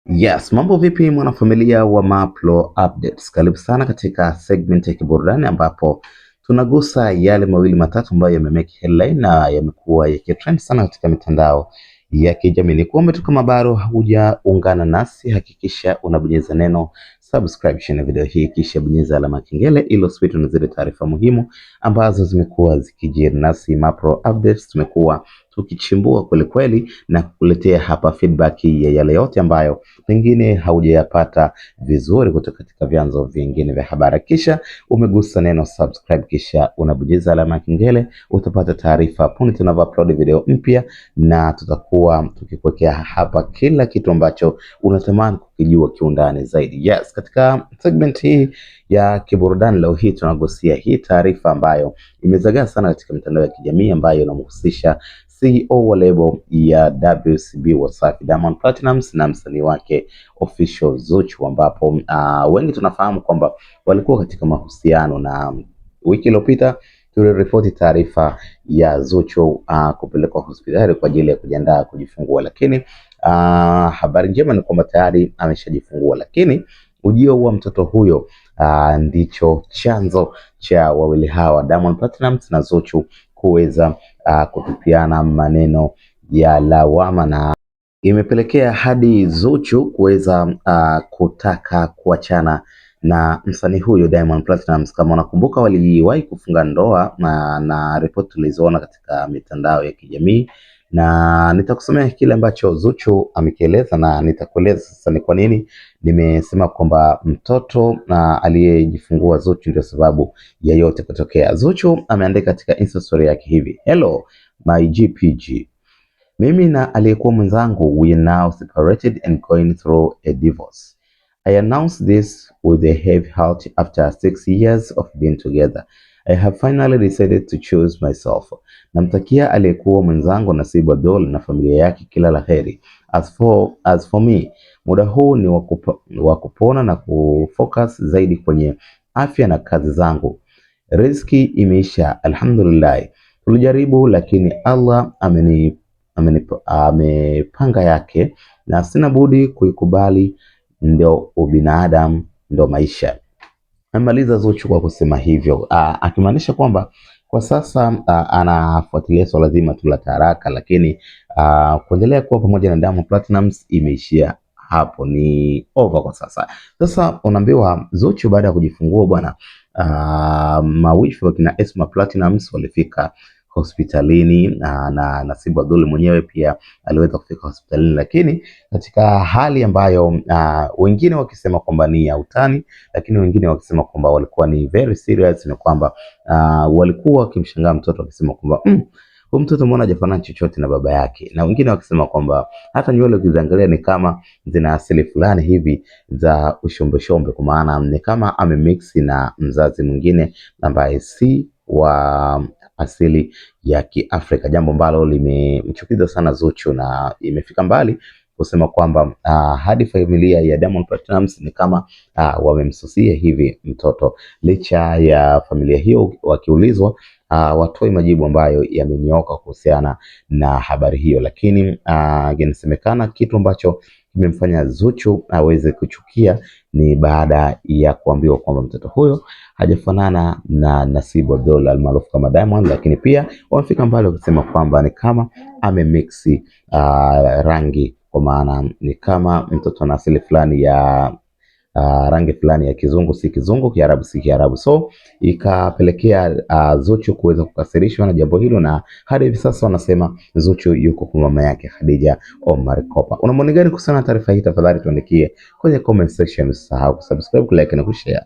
Yes, mambo vipi mwanafamilia wa Mapro Updates? Karibu sana katika segment ya kiburudani ambapo tunagusa yale mawili matatu ambayo yamemake headline na yamekuwa yakitrend sana katika mitandao ya kijamii. Ni kuombe tu kama bado hujaungana nasi, hakikisha unabonyeza neno subscribe chini video hii, kisha bonyeza alama ya kengele ili usipitwe na zile taarifa muhimu ambazo zimekuwa zikijiri. Nasi Mapro Updates tumekuwa tukichimbua kweli kweli na kukuletea hapa feedback ya yale yote ambayo pengine haujayapata vizuri kutoka katika vyanzo vingine vya habari. Kisha umegusa neno subscribe, kisha unabonyeza alama ya kengele, utapata taarifa punde tunavyoupload video mpya, na tutakuwa tukikuwekea hapa kila kitu ambacho unatamani kukijua kiundani zaidi. Yes, katika segment hii ya kiburudani leo hii tunagusia hii taarifa ambayo imezagaa sana katika mitandao ya kijamii ambayo inamhusisha CEO wa lebo ya WCB Wasafi Diamond Platnumz na msanii wake Official Zuchu, ambapo wengi tunafahamu kwamba walikuwa katika mahusiano, na wiki iliyopita tuliripoti taarifa ya Zuchu kupelekwa hospitali kwa ajili ya kujiandaa kujifungua, lakini habari njema ni kwamba tayari ameshajifungua, lakini ujio wa mtoto huyo ndicho chanzo cha wawili hawa Diamond Platnumz na Zuchu kuweza kutupiana maneno ya lawama, na imepelekea hadi Zuchu kuweza kutaka kuachana na msanii huyo Diamond Platnumz. Kama unakumbuka, waliwahi kufunga ndoa na ripoti tulizoona katika mitandao ya kijamii, na nitakusomea kile ambacho Zuchu amekieleza na nitakueleza sasa ni kwa nini nimesema kwamba mtoto aliyejifungua Zuchu ndio sababu ya yote kutokea. Zuchu ameandika katika Insta story yake hivi: Hello my GPG, mimi na aliyekuwa mwenzangu we are now separated and going through a divorce. I announced this with a heavy heart after 6 years of being together. I have finally decided to choose myself. Namtakia aliyekuwa mwenzangu Nasibu Abdul na familia yake kila la heri. As for me, muda huu ni wa kupona na kufocus zaidi kwenye afya na kazi zangu. Riziki imeisha, alhamdulillah. Tulijaribu lakini Allah amepanga yake na sina budi kuikubali, ndio ubinadamu, ndio maisha. Amemaliza Zuchu kwa kusema hivyo, akimaanisha kwamba kwa sasa anafuatilia swala zima tu la taraka, lakini kuendelea kuwa pamoja na Diamond Platnumz imeishia hapo, ni over kwa sasa. Sasa unaambiwa Zuchu baada ya kujifungua bwana, mawifi wakina Esma Platnumz walifika hospitalini na Nasibu Abdul mwenyewe pia aliweza kufika hospitalini, lakini katika hali ambayo wengine wakisema kwamba ni ya utani, lakini wengine wakisema kwamba walikuwa ni very serious, na kwamba walikuwa wakimshangaa mtoto wakisema kwamba huyu mtoto mbona hajafanana chochote na baba yake, na wengine wakisema kwamba hata nywele ukiziangalia ni kama zina asili fulani hivi za ushombe, kwa maana ni kama amemix na mzazi mwingine ambaye si wa asili ya Kiafrika, jambo ambalo limemchukiza sana Zuchu na imefika mbali kusema kwamba hadi familia ya Diamond Platnumz ni kama wamemsusia hivi mtoto, licha ya familia hiyo wakiulizwa watoe majibu ambayo yamenyooka kuhusiana na habari hiyo, lakini inasemekana kitu ambacho kimemfanya Zuchu aweze kuchukia ni baada ya kuambiwa kwamba mtoto huyo hajafanana na Nasibu Abdul almaarufu kama Diamond, lakini pia wamefika mbali wakisema kwamba ni kama amemixi rangi, kwa maana ni kama mtoto ana asili fulani ya rangi fulani ya kizungu si kizungu, Kiarabu si Kiarabu. So ikapelekea Zuchu kuweza kukasirishwa na jambo hilo, na hadi hivi sasa wanasema Zuchu yuko kwa mama yake Khadija Omar Kopa. Una maoni gani kuhusiana na taarifa hii? Tafadhali tuandikie kwenye comment section, usisahau kusubscribe, kulike na kushare.